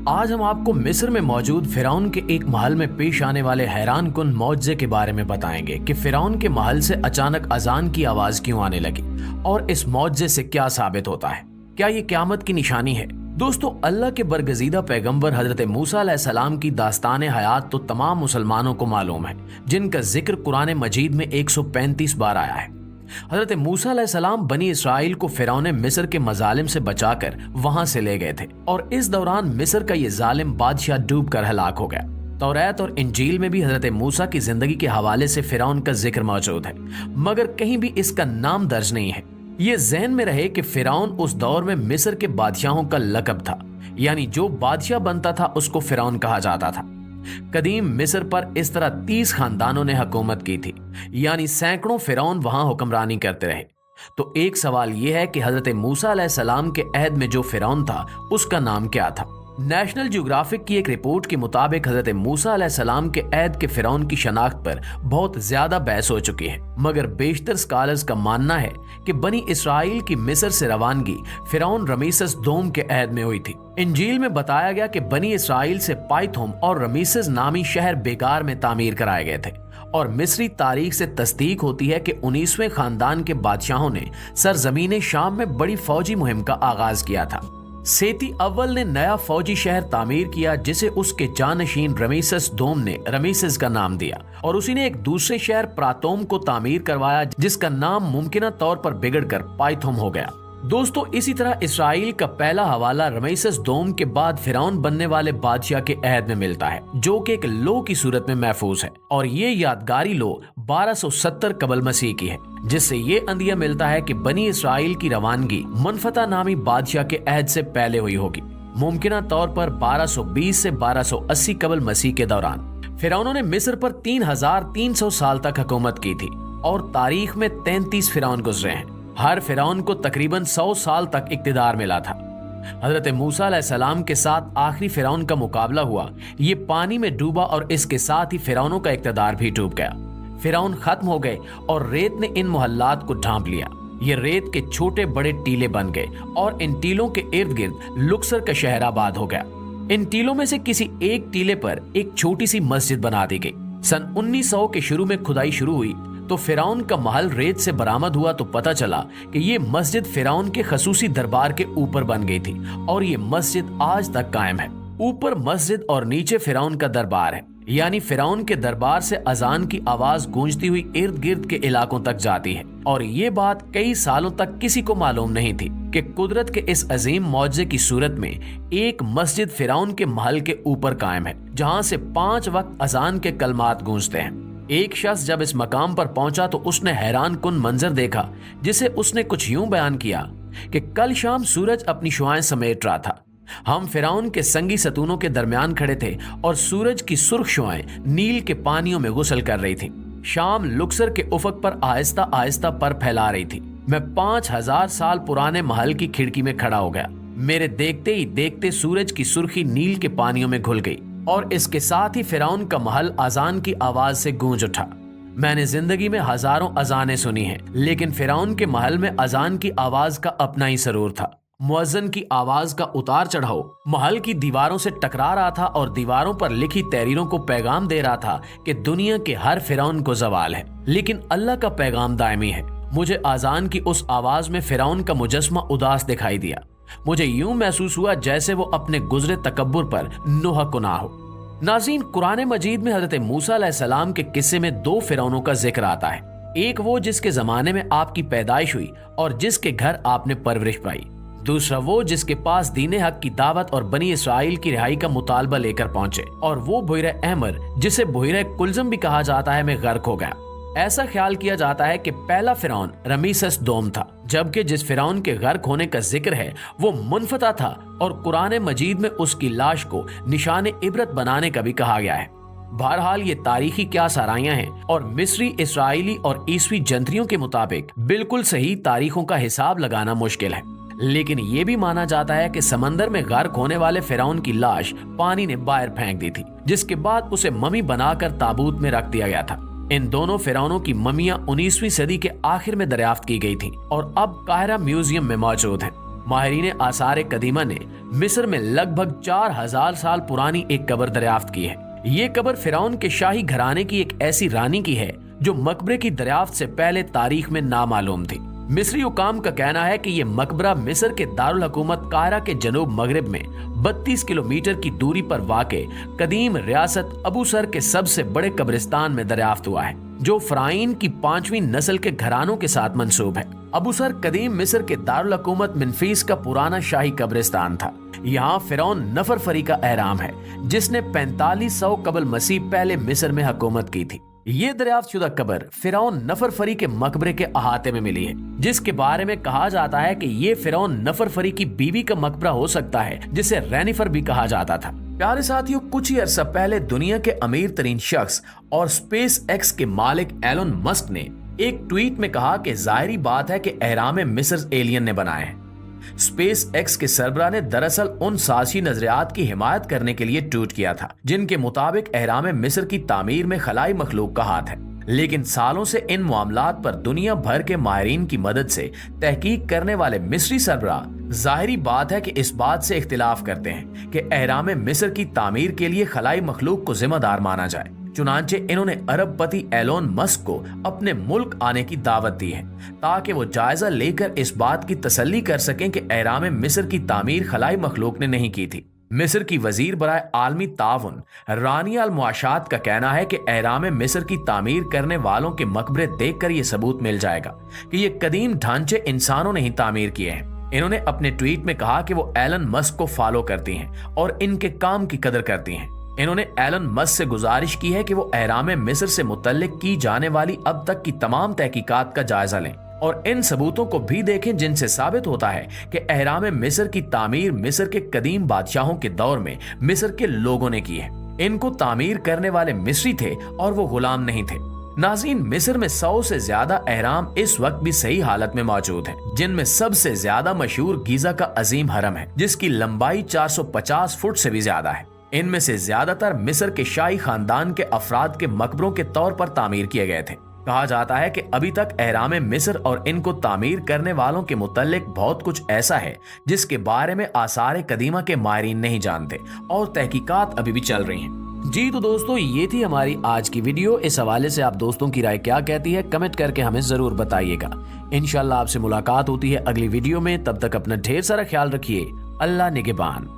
आज हम आपको मिस्र में मौजूद फिरौन के एक महल में पेश आने वाले हैरान कुन मौजज़े के बारे में बताएंगे कि फिरौन के महल से अचानक अजान की आवाज क्यों आने लगी और इस मौजज़े से क्या साबित होता है। क्या ये क़यामत की निशानी है? दोस्तों, अल्लाह के बरगज़ीदा पैगंबर हजरत मूसा अलैहिस्सलाम की दास्तान हयात तो तमाम मुसलमानों को मालूम है, जिनका जिक्र कुरान मजीद में 135 बार आया है। हजरत मूसा अलैहिस्सलाम बनी इसराइल को फिरौन मिस्र के मजालिम से बचाकर वहां से ले गए थे और इस दौरान मिस्र का ये जालिम बादशाह डूब कर हलाक हो गया। तौरात और इंजील में भी हजरत मूसा की जिंदगी के हवाले से फिरौन का जिक्र मौजूद है, मगर कहीं भी इसका नाम दर्ज नहीं है। ये ज़हन में रहे कि फिरौन उस दौर में मिस्र के बादशाहों का लक़ब था, यानी जो बादशाह बनता था उसको फिरौन कहा जाता था। कदीम मिस्र पर इस तरह 30 खानदानों ने हुकूमत की थी, यानी सैकड़ों फिरौन वहां हुक्मरानी करते रहे। तो एक सवाल यह है कि हजरत मूसा अलैहिस्सलाम के अहद में जो फिरौन था उसका नाम क्या था? नेशनल ज्योग्राफिक की एक रिपोर्ट के मुताबिक हजरत मूसा अलैहिस्सलाम के अहद के फिरौन की शनाख्त पर बहुत ज्यादा बहस हो चुकी है, मगर बेशतर स्कॉलर्स का मानना है कि बनी इसराइल की मिस्र से रवानगी फिरौन रमीसेस दोम के अहद में हुई थी। इंजील में बताया गया कि बनी इसराइल से पाइथोम और रमीसेस नामी शहर बेगार में तामीर कराए गए थे और मिस्री तारीख से तस्दीक होती है कि 19वें खानदान के बादशाहों ने सरजमीन शाम में बड़ी फौजी मुहिम का आगाज किया था। सेती अव्वल ने नया फौजी शहर तामीर किया जिसे उसके जानशीन रमीसेस दोम ने रमीसेस का नाम दिया और उसी ने एक दूसरे शहर प्रातोम को तामीर करवाया जिसका नाम मुमकिना तौर पर बिगड़कर पाइथोम हो गया। दोस्तों, इसी तरह इसराइल का पहला हवाला रमीसेस दोम के बाद फिरौन बनने वाले बादशाह के अहद में मिलता है, जो कि एक लो की सूरत में महफूज है और ये यादगारी लो 1270 कबल मसीह की है, जिससे ये अंदिया मिलता है कि बनी इसराइल की रवानगी मनफता नामी बादशाह के अहद से पहले हुई होगी, मुमकिना तौर पर 1220 से 1280 कबल मसीह के दौरान। फिरौनों ने मिस्र पर 3300 साल तक हुकूमत की थी और तारीख में 33 फिरौन गुजरे हैं। हर फिरौन को तकरीबन 100 साल तक इक्तिदार मिला था। हजरत मूसा अलैहिस्सलाम के साथ आखिरी फिरौन का मुकाबला हुआ, ये पानी में डूबा और इसके साथ ही फिरौनों का इक्तिदार भी डूब गया। फिरौन खत्म हो गए और रेत ने इन मोहल्लात को ढांप लिया। ये रेत के छोटे बड़े टीले बन गए और इन टीलों के इर्द गिर्द लुक्सर का शहर आबाद हो गया। इन टीलों में से किसी एक टीले पर एक छोटी सी मस्जिद बना दी गई। सन 1900 के शुरू में खुदाई शुरू हुई तो फिरौन का महल रेत से बरामद हुआ तो पता चला कि ये मस्जिद फिरौन के खसूसी दरबार के ऊपर बन गई थी और ये मस्जिद आज तक कायम है। ऊपर मस्जिद और नीचे फिरौन का दरबार है, यानी फिरौन के दरबार से अजान की आवाज गूंजती हुई इर्द गिर्द के इलाकों तक जाती है और ये बात कई सालों तक किसी को मालूम नहीं थी कि कुदरत के इस अजीम मौजज़े की सूरत में एक मस्जिद फिरौन के महल के ऊपर कायम है, जहां से 5 वक्त अजान के कलमात गूंजते हैं। एक शख्स जब इस मकाम पर पहुंचा तो उसने हैरान कुन मंजर देखा, जिसे उसने कुछ यूं बयान किया कि कल शाम सूरज अपनी शुआएं समेट रहा था। हम फिरौन के संगी सतूनों के दरमियान खड़े थे और सूरज की सुर्ख शुआएं नील के पानियों में गुसल कर रही थी। शाम लुक्सर के उफक पर आहिस्ता आहिस्ता पर फैला रही थी। मैं 5000 साल पुराने महल की खिड़की में खड़ा हो गया। मेरे देखते ही देखते सूरज की सुर्खी नील के पानियों में घुल गई और इसके साथ ही फिरौन का महल अजान की आवाज से गूंज उठा। मैंने जिंदगी में हजारों अजानें सुनी हैं, लेकिन फिरौन के महल में अजान की आवाज का अपना ही सरूर था। मुअज्जिन की आवाज का उतार चढ़ाव महल की दीवारों से टकरा रहा था और दीवारों पर लिखी तहरीरों को पैगाम दे रहा था कि दुनिया के हर फिरौन को जवाल है, लेकिन अल्लाह का पैगाम दायमी है। मुझे अजान की उस आवाज में फिरौन का मुजस्मा उदास दिखाई दिया। मुझे यूं महसूस हुआ जैसे वो अपने गुजरे तकब्बुर पर नोह कुनाह हो। नाज़रीन, कुरान मजीद में हजरत मूसा अलैहिस्सलाम के किस्से में 2 फिरौनों का जिक्र आता है। एक वो जिसके जमाने में आपकी पैदाइश हुई और जिसके घर आपने परवरिश पाई। दूसरा वो जिसके पास दीन हक की दावत और बनी इसराइल की रिहाई का मुतालबा लेकर पहुंचे और वो बुहर अहमर, जिसे बुहर कुलज़म भी कहा जाता है, में गर्क हो गया। ऐसा ख्याल किया जाता है कि पहला फिरौन रमीसेस दोम था, जबकि जिस फिरौन के गर्क होने का जिक्र है वो मुनफता था और कुरान मजीद में उसकी लाश को निशान इबरत बनाने का भी कहा गया है। बहरहाल ये तारीखी क्या साराइयां हैं और मिस्री, इसराइली और ईसवी जंत्रियों के मुताबिक बिल्कुल सही तारीखों का हिसाब लगाना मुश्किल है, लेकिन ये भी माना जाता है कि समंदर में गर्क होने वाले फिरौन की लाश पानी ने बाहर फेंक दी थी, जिसके बाद उसे ममी बनाकर ताबूत में रख दिया गया था। इन दोनों फिरौनों की ममियां 19वीं सदी के आखिर में दरियाफ्त की गई थी और अब काहिरा म्यूजियम में मौजूद हैं। माहिरीन आसार कदीमा ने मिस्र में लगभग 4000 साल पुरानी एक कब्र दरियाफ्त की है। ये कब्र फिरौन के शाही घराने की एक ऐसी रानी की है जो मकबरे की दरियाफ्त से पहले तारीख में नामालूम थी। मिस्री हुकाम का कहना है कि ये मकबरा मिस्र के दारुल हुकूमत कायरा के जनूब मगरिब में 32 किलोमीटर की दूरी पर वाक़े कदीम रियासत अबू सर के सबसे बड़े कब्रिस्तान में दरियाफ्त हुआ है, जो फ़राइन की 5वीं नस्ल के घरानों के साथ मंसूब है। अबू सर कदीम मिस्र के दारुल हुकूमत मेम्फिस का पुराना शाही कब्रिस्तान था। यहाँ फिरौन नफरफरी का एहराम है, जिसने 4500 कबल मसीह पहले मिस्र में हुकूमत की थी। ये दरियाफ्त शुदा कब्र फिरौन नफरफरी के मकबरे के अहाते में मिली है, जिसके बारे में कहा जाता है कि ये फिरौन नफरफरी की बीवी का मकबरा हो सकता है, जिसे रेनिफर भी कहा जाता था। प्यारे साथियों, कुछ ही अरसा पहले दुनिया के अमीर तरीन शख्स और स्पेस एक्स के मालिक एलोन मस्क ने एक ट्वीट में कहा कि जाहिरी बात है कि एहराम मिस्र एलियन ने बनाए हैं। स्पेस एक्स के सरबरा ने दरअसल उन साजिशी नजरियात की हिमायत करने के लिए ट्वीट किया था, जिनके मुताबिक एहराम मिस्र की तामीर में खलाई मखलूक का हाथ है। लेकिन सालों से इन मामलात पर दुनिया भर के माहिरीन की मदद से तहकीक करने वाले मिस्री सरबरा जाहिरी बात है कि इस बात से इख्तिलाफ करते हैं कि एहराम मिस्र की तामीर के लिए खलाई मखलूक को जिम्मेदार माना जाए। चुनांचे इन्होंने अरबपति एलोन मस्क को अपने मुल्क आने की दावत दी है, ताकि वो जायजा लेकर इस बात की तसल्ली कर सकें कि एहराम मिस्र की तामीर खलाई मखलूक ने नहीं की थी। मिस्र की वजीर बराए आलमी ताउन रानिया अल मुआशात का कहना है कि एहराम मिस्र की तामीर करने वालों के मकबरे देखकर ये सबूत मिल जाएगा कि ये कदीम ढांचे इंसानों ने ही तामीर किए हैं। इन्होंने अपने ट्वीट में कहा कि वो एलन मस्क को फॉलो करती हैं और इनके काम की कदर करती हैं। इन्होंने एलन मस्क से गुजारिश की है कि वो एहराम मिस्र से मुतल्लिक की जाने वाली अब तक की तमाम तहकीकात का जायजा लें और इन सबूतों को भी देखें जिनसे साबित होता है कि एहराम मिस्र की तामीर मिस्र के कदीम बादशाहों के दौर में मिस्र के लोगों ने की है। इनको तामीर करने वाले मिस्री थे और वो गुलाम नहीं थे। नाज़रीन, मिस्र में 100 से ज्यादा एहराम इस वक्त भी सही हालत में मौजूद हैं, जिनमें सबसे ज्यादा मशहूर गीजा का अजीम हरम है, जिसकी लंबाई 450 फुट से भी ज्यादा है। इनमें से ज्यादातर मिस्र के शाही खानदान के अफराद के मकबरों के तौर पर तामीर किए गए थे। कहा जाता है कि अभी तक एहराम मिस्र और इनको तामीर करने वालों के मुतल्लिक बहुत कुछ ऐसा है जिसके बारे में आसार कदीमा के माहिरीन नहीं जानते और तहकीकात अभी भी चल रही हैं। जी तो दोस्तों, ये थी हमारी आज की वीडियो। इस हवाले से आप दोस्तों की राय क्या कहती है, कमेंट करके हमें जरूर बताइएगा। इंशाल्लाह आपसे मुलाकात होती है अगली वीडियो में। तब तक अपना ढेर सारा ख्याल रखिए। अल्लाह निगहबान।